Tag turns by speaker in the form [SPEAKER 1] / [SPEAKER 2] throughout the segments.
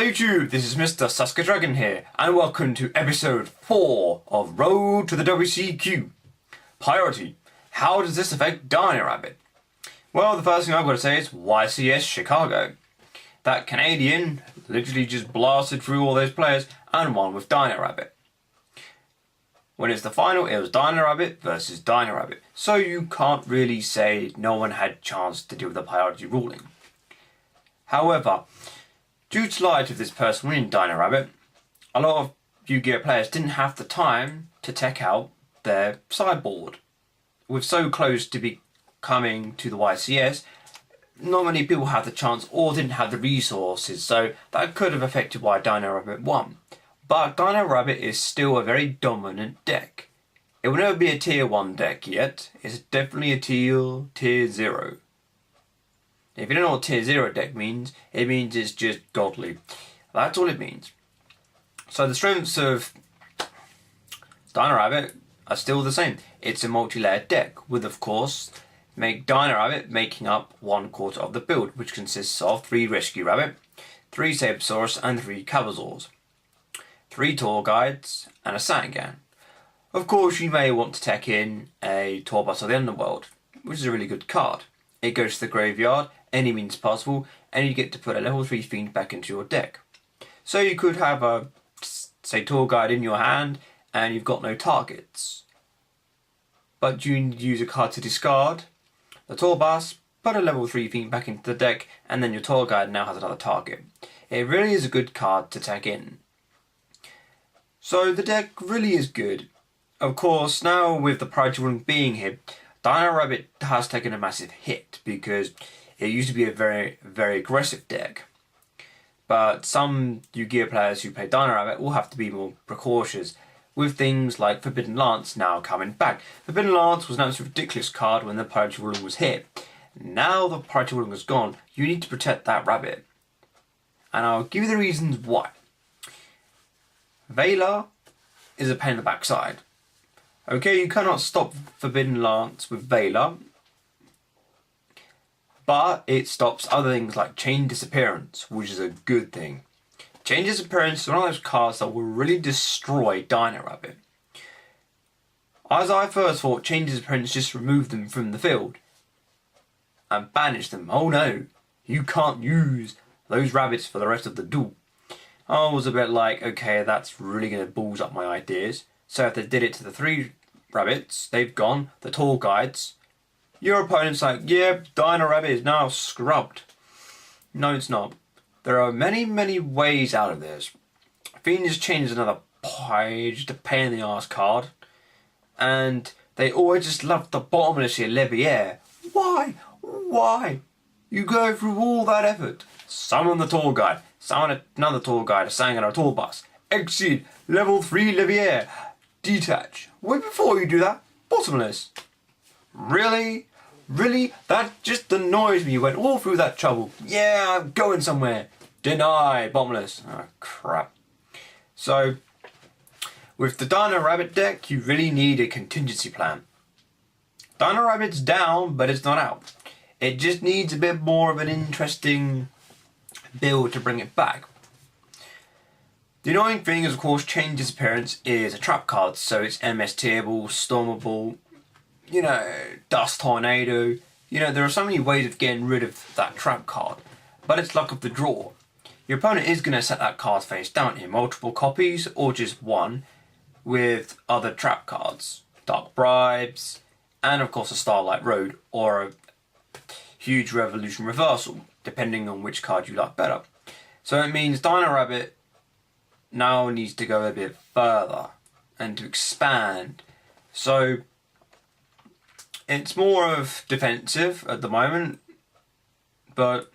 [SPEAKER 1] Hello YouTube, this is Mr. Sasuke Dragon here, and welcome to episode 4 of Road to the WCQ Piority. How does this affect Dino Rabbit? Well, the first thing I've got to say is YCS Chicago. That Canadian literally just blasted through all those players and won with Dino Rabbit. When it's the final, it was Dino Rabbit versus Dino Rabbit, so you can't really say no one had a chance to deal with the priority ruling. However, due to the light of this person winning Dino Rabbit, a lot of Yu-Gi-Oh players didn't have the time to tech out their sideboard. With so close to becoming to the YCS, not many people had the chance or didn't have the resources, so that could have affected why Dino Rabbit won. But Dino Rabbit is still a very dominant deck. It will never be a tier 1 deck yet, it's definitely a tier 0. If you don't know what tier 0 deck means, it means it's just godly. That's all it means. So the strengths of Dino Rabbit are still the same. It's a multi-layered deck with, of course, Dino Rabbit making up 1/4 of the build, which consists of 3 Rescue Rabbit, 3 Sabersaurus and 3 Cabasaurs, 3 Tour Guides and a Sangan. Of course, you may want to tech in a Torbus of the Underworld, which is a really good card. It goes to the graveyard, any means possible, and you get to put a level 3 Fiend back into your deck. So you could have a, say, Tour Guide in your hand, and you've got no targets. But you need to use a card to discard the Torbus, put a level 3 Fiend back into the deck, and then your Tour Guide now has another target. It really is a good card to tech in. So the deck really is good. Of course, now with the priority ruling being here, Dino Rabbit has taken a massive hit because it used to be a very, very aggressive deck. But some Yu-Gi-Oh players who play Dino Rabbit will have to be more precautious with things like Forbidden Lance now coming back. Forbidden Lance was an absolutely ridiculous card when the priority ruling was here. Now the priority ruling is gone, you need to protect that rabbit. And I'll give you the reasons why. Veiler is a pain in the backside. Okay, you cannot stop Forbidden Lance with Veiler, but it stops other things like Chain Disappearance, which is a good thing. Chain Disappearance is one of those cards that will really destroy Dino Rabbit. As I first thought, Chain Disappearance just removed them from the field and banished them. Oh no, you can't use those rabbits for the rest of the duel. I was a bit like, okay, that's really going to balls up my ideas. So if they did it to the 3 rabbits, they've gone, the Tour Guides, your opponent's like, yeah, Dino Rabbit is now scrubbed. No, it's not. There are many, many ways out of this. Fiend's Chain is another just a pain in the arse card. And they always just love the bottomless here, Levier. Why? Why? You go through all that effort. Summon the Tour Guide. Summon another Tour Guide, a Sangan or a Torbus. Exceed level 3 Levier. Detach. Wait, before you do that, bottomless. Really? Really? That just annoys me. You went all through that trouble. Yeah, I'm going somewhere. Deny, bottomless. Oh, crap. So, with the Dino Rabbit deck, you really need a contingency plan. Dino Rabbit's down, but it's not out. It just needs a bit more of an interesting build to bring it back. The annoying thing is, of course, Chain Disappearance is a trap card, so it's MS-tearable, stormable, you know, Dust Tornado. You know, there are so many ways of getting rid of that trap card, but it's luck of the draw. Your opponent is going to set that card face down in multiple copies, or just one, with other trap cards. Dark Bribes, and of course a Starlight Road, or a huge Revolution Reversal, depending on which card you like better. So it means Dino Rabbit now needs to go a bit further and to expand. So it's more of defensive at the moment, but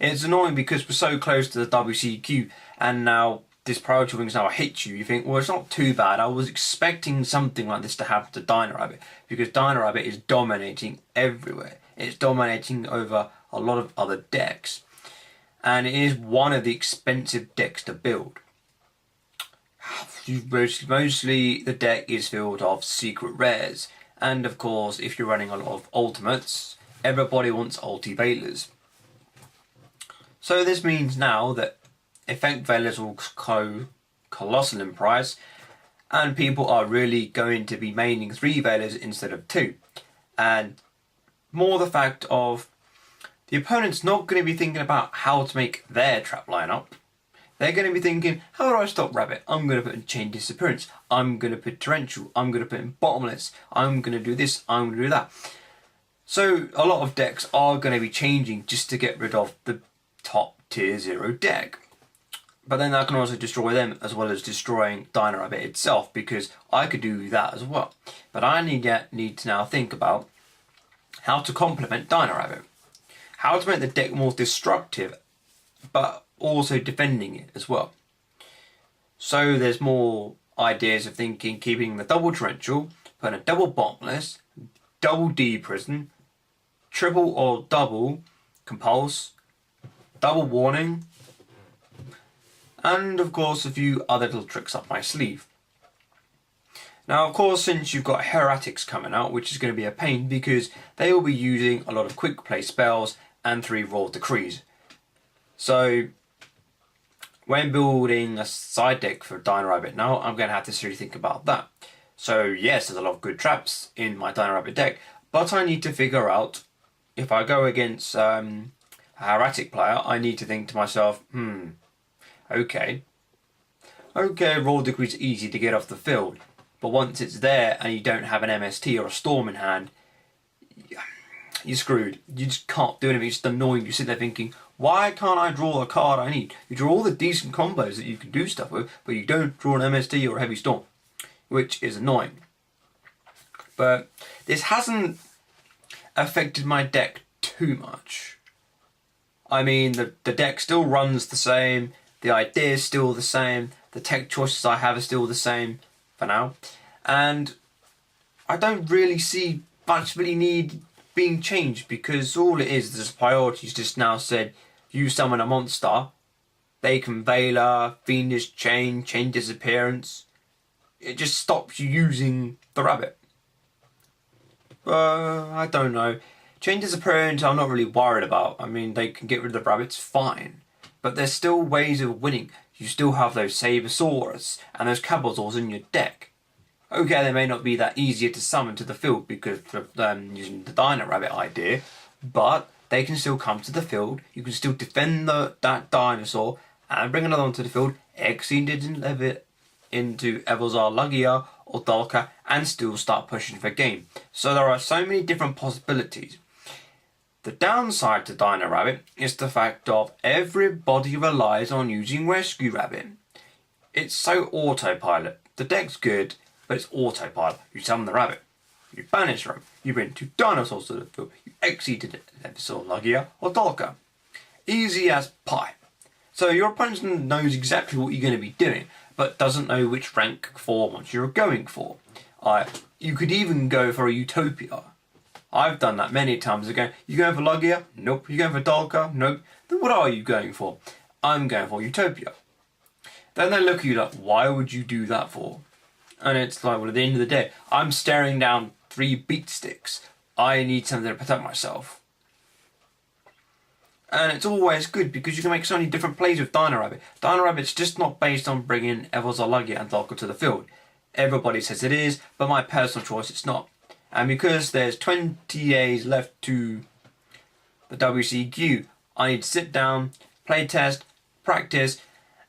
[SPEAKER 1] it's annoying because we're so close to the WCQ and now this priority wing's now hit you. You think, well, it's not too bad. I was expecting something like this to happen to Dino Rabbit because Dino Rabbit is dominating everywhere. It's dominating over a lot of other decks, and it is one of the expensive decks to build. Mostly the deck is filled of secret rares, and of course if you're running a lot of ultimates, everybody wants ulti Veilers. So this means now that effect failures will go colossal in price, and people are really going to be maining 3 failures instead of 2. And more the fact of the opponent's not going to be thinking about how to make their trap lineup. They're going to be thinking, how do I stop rabbit? I'm going to put in chain disappearance. I'm going to put torrential. I'm going to put in bottomless. I'm going to do this. I'm going to do that. So a lot of decks are going to be changing just to get rid of the top tier 0 deck. But then that can also destroy them as well as destroying Dino Rabbit itself, because I could do that as well. But I need to now think about how to complement Dino Rabbit. How to make the deck more destructive, but also defending it as well. So there's more ideas of thinking, keeping the double torrential, putting a double bottomless, double D-prison, triple or double compulse, double warning, and of course a few other little tricks up my sleeve. Now of course, since you've got heretics coming out, which is going to be a pain because they will be using a lot of quick play spells and 3 raw decrees. So when building a side deck for Dino Rabbit now, I'm going to have to seriously think about that. So yes, there's a lot of good traps in my Dino Rabbit deck, but I need to figure out, if I go against a heretic player, I need to think to myself, okay, raw decree's easy to get off the field, but once it's there and you don't have an MST or a storm in hand, you're screwed. You just can't do anything. It's just annoying. You sit there thinking, why can't I draw the card I need? You draw all the decent combos that you can do stuff with, but you don't draw an MST or a heavy storm, which is annoying. But this hasn't affected my deck too much. I mean, the deck still runs the same, the idea is still the same, the tech choices I have are still the same for now, and I don't really see much really need being changed, because all it is, this Piority's just now said, you summon a monster, they can Veiler, Fiendish Chain, Chain Disappearance. It just stops you using the rabbit. I don't know. Chain Disappearance I'm not really worried about. I mean, they can get rid of the rabbits, fine. But there's still ways of winning. You still have those Sabersaurus and those Cabosaurs in your deck. Okay, they may not be that easier to summon to the field because of using the Dino Rabbit idea, but they can still come to the field. You can still defend that dinosaur and bring another one to the field, exceed it and Levit into Evelzar Lugia or Dalka, and still start pushing for game. So there are so many different possibilities. The downside to Dino Rabbit is the fact of everybody relies on using Rescue Rabbit. It's so autopilot. The deck's good, but it's autopilot. You summon the rabbit, you banish them, you bring 2 dinosaurs to the field, you exceeded it, Episode Lugia or Dalka. Easy as pie. So your opponent knows exactly what you're going to be doing, but doesn't know which rank 4 monster you're going for. You could even go for a Utopia. I've done that many times. You going for Lugia? Nope. You going for Dalka? Nope. Then what are you going for? I'm going for Utopia. Then they look at you like, why would you do that for? And it's like, well, at the end of the day, I'm staring down 3 beat sticks. I need something to protect myself. And it's always good because you can make so many different plays with Dino Rabbit. Dino Rabbit's just not based on bringing Evelzar Lugia and Dalka to the field. Everybody says it is, but my personal choice it's not. And because there's 20 days left to the WCQ, I need to sit down, play test, practice,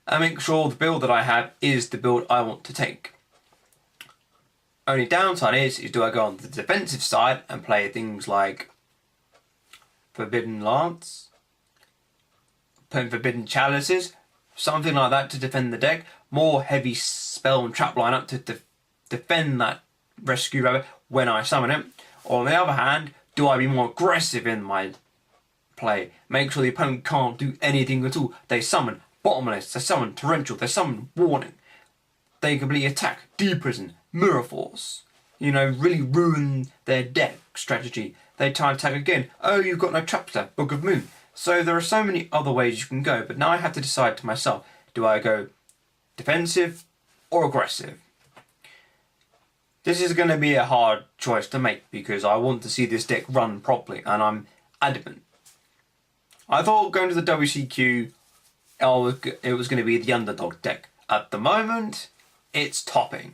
[SPEAKER 1] and make sure the build that I have is the build I want to take. Only downside is do I go on the defensive side and play things like Forbidden Lance, putting Forbidden Chalices, something like that to defend the deck, more heavy spell and trap lineup to defend that Rescue Rabbit when I summon it. Or on the other hand, do I be more aggressive in my play? Make sure the opponent can't do anything at all. They summon Bottomless, they summon Torrential, they summon Warning. They completely attack, Deprison, Mirror Force. You know, really ruin their deck strategy. They try and attack again. Oh, you've got no traps left, Book of Moon. So there are so many other ways you can go, but now I have to decide to myself, do I go defensive or aggressive? This is going to be a hard choice to make because I want to see this deck run properly and I'm adamant. I thought going to the WCQ it was going to be the underdog deck. At the moment, it's topping.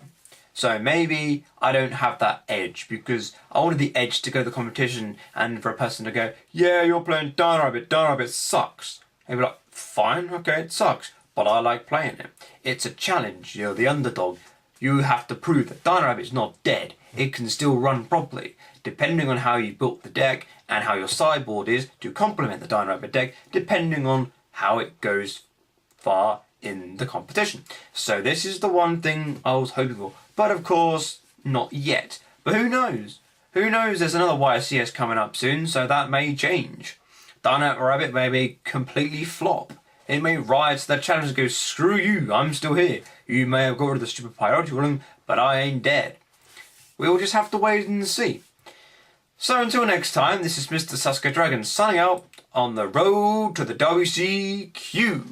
[SPEAKER 1] So maybe I don't have that edge because I wanted the edge to go to the competition and for a person to go, yeah, you're playing Dino Rabbit sucks. And be like, fine, okay, it sucks, but I like playing it. It's a challenge, you're the underdog. You have to prove that Dino Rabbit's not dead. It can still run properly. Depending on how you built the deck and how your sideboard is to complement the Dino Rabbit deck, depending on how it goes far in the competition. So this is the one thing I was hoping for. But of course, not yet. But who knows? Who knows, there's another YCS coming up soon, so that may change. Dino Rabbit may completely flop. It may rise to the challenge and go, screw you, I'm still here. You may have got rid of the stupid priority ruling, but I ain't dead. We'll just have to wait and see. So until next time, this is Mr. Sasuke Dragon signing out on the road to the WCQ.